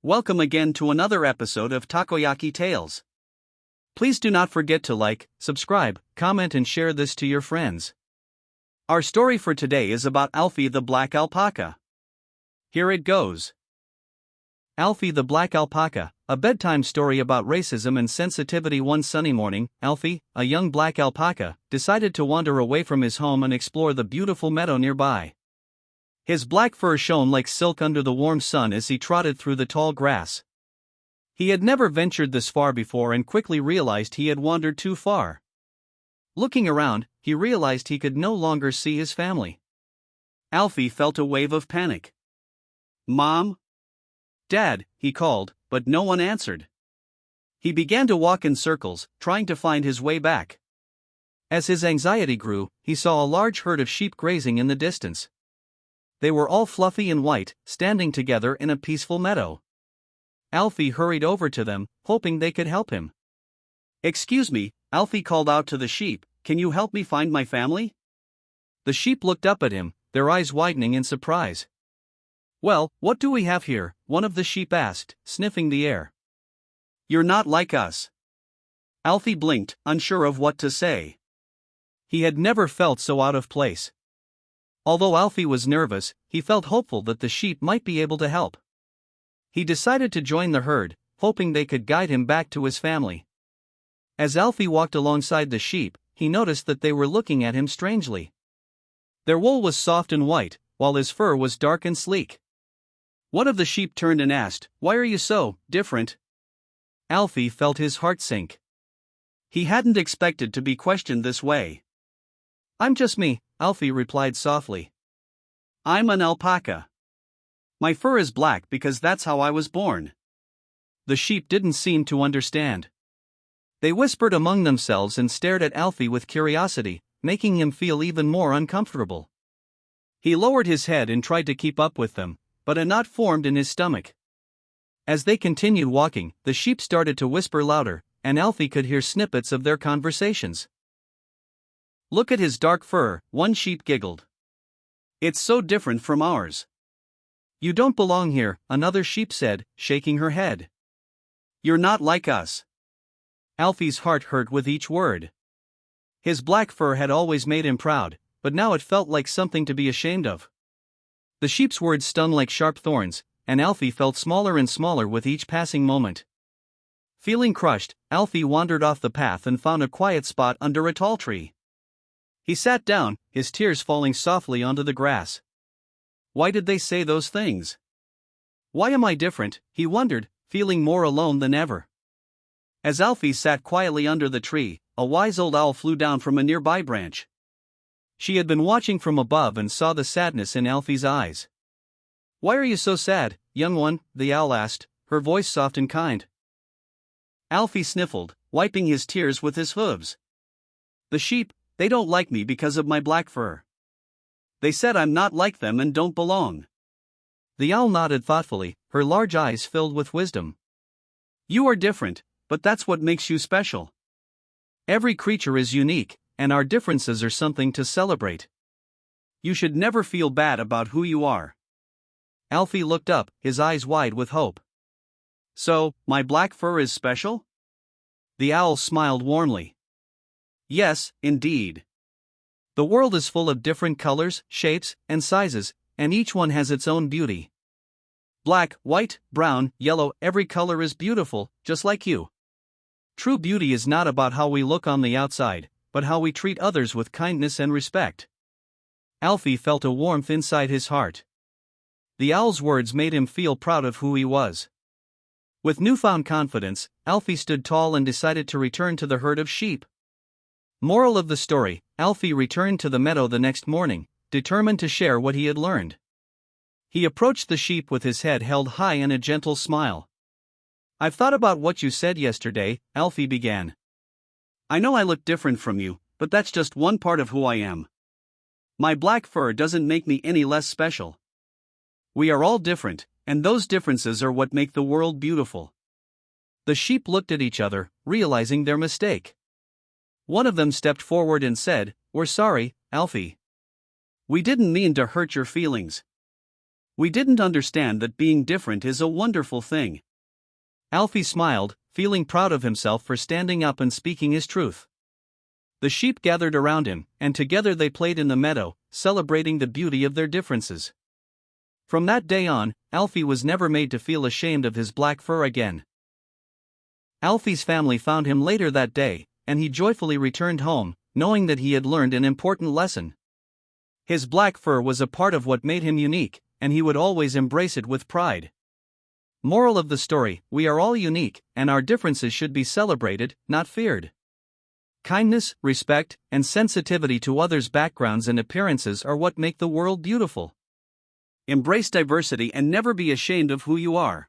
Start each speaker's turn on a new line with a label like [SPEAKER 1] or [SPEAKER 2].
[SPEAKER 1] Welcome again to another episode of Takoyaki Tales. Please do not forget to like, subscribe, comment and share this to your friends. Our story for today is about Alfie the Black Alpaca. Here it goes. Alfie the Black Alpaca, a bedtime story about racism and sensitivity. One sunny morning, Alfie, a young black alpaca, decided to wander away from his home and explore the beautiful meadow nearby. His black fur shone like silk under the warm sun as he trotted through the tall grass. He had never ventured this far before and quickly realized he had wandered too far. Looking around, he realized he could no longer see his family. Alfie felt a wave of panic. "Mom? Dad," he called, but no one answered. He began to walk in circles, trying to find his way back. As his anxiety grew, he saw a large herd of sheep grazing in the distance. They were all fluffy and white, standing together in a peaceful meadow. Alfie hurried over to them, hoping they could help him. "Excuse me," Alfie called out to the sheep, "can you help me find my family?" The sheep looked up at him, their eyes widening in surprise. "Well, what do we have here?" one of the sheep asked, sniffing the air. "You're not like us." Alfie blinked, unsure of what to say. He had never felt so out of place. Although Alfie was nervous, he felt hopeful that the sheep might be able to help. He decided to join the herd, hoping they could guide him back to his family. As Alfie walked alongside the sheep, he noticed that they were looking at him strangely. Their wool was soft and white, while his fur was dark and sleek. One of the sheep turned and asked, "Why are you so different?" Alfie felt his heart sink. He hadn't expected to be questioned this way. "I'm just me," Alfie replied softly. "I'm an alpaca. My fur is black because that's how I was born." The sheep didn't seem to understand. They whispered among themselves and stared at Alfie with curiosity, making him feel even more uncomfortable. He lowered his head and tried to keep up with them, but a knot formed in his stomach. As they continued walking, the sheep started to whisper louder, and Alfie could hear snippets of their conversations. "Look at his dark fur," one sheep giggled. "It's so different from ours." "You don't belong here," another sheep said, shaking her head. "You're not like us." Alfie's heart hurt with each word. His black fur had always made him proud, but now it felt like something to be ashamed of. The sheep's words stung like sharp thorns, and Alfie felt smaller and smaller with each passing moment. Feeling crushed, Alfie wandered off the path and found a quiet spot under a tall tree. He sat down, his tears falling softly onto the grass. Why did they say those things? Why am I different? He wondered, feeling more alone than ever. As Alfie sat quietly under the tree, a wise old owl flew down from a nearby branch. She had been watching from above and saw the sadness in Alfie's eyes. "Why are you so sad, young one?" the owl asked, her voice soft and kind. Alfie sniffled, wiping his tears with his hooves. "The sheep, they don't like me because of my black fur. They said I'm not like them and don't belong." The owl nodded thoughtfully, her large eyes filled with wisdom. "You are different, but that's what makes you special. Every creature is unique, and our differences are something to celebrate. You should never feel bad about who you are." Alfie looked up, his eyes wide with hope. "So, my black fur is special?" The owl smiled warmly. "Yes, indeed. The world is full of different colors, shapes, and sizes, and each one has its own beauty. Black, white, brown, yellow, every color is beautiful, just like you. True beauty is not about how we look on the outside, but how we treat others with kindness and respect." Alfie felt a warmth inside his heart. The owl's words made him feel proud of who he was. With newfound confidence, Alfie stood tall and decided to return to the herd of sheep. Moral of the story: Alfie returned to the meadow the next morning, determined to share what he had learned. He approached the sheep with his head held high and a gentle smile. "I've thought about what you said yesterday," Alfie began. "I know I look different from you, but that's just one part of who I am. My black fur doesn't make me any less special. We are all different, and those differences are what make the world beautiful." The sheep looked at each other, realizing their mistake. One of them stepped forward and said, "We're sorry, Alfie. We didn't mean to hurt your feelings." We didn't understand that being different is a wonderful thing. Alfie smiled, feeling proud of himself for standing up and speaking his truth. The sheep gathered around him, and together they played in the meadow, celebrating the beauty of their differences. From that day on, Alfie was never made to feel ashamed of his black fur again. Alfie's family found him later that day, and he joyfully returned home, knowing that he had learned an important lesson. His black fur was a part of what made him unique, and he would always embrace it with pride. Moral of the story: we are all unique, and our differences should be celebrated, not feared. Kindness, respect, and sensitivity to others' backgrounds and appearances are what make the world beautiful. Embrace diversity and never be ashamed of who you are.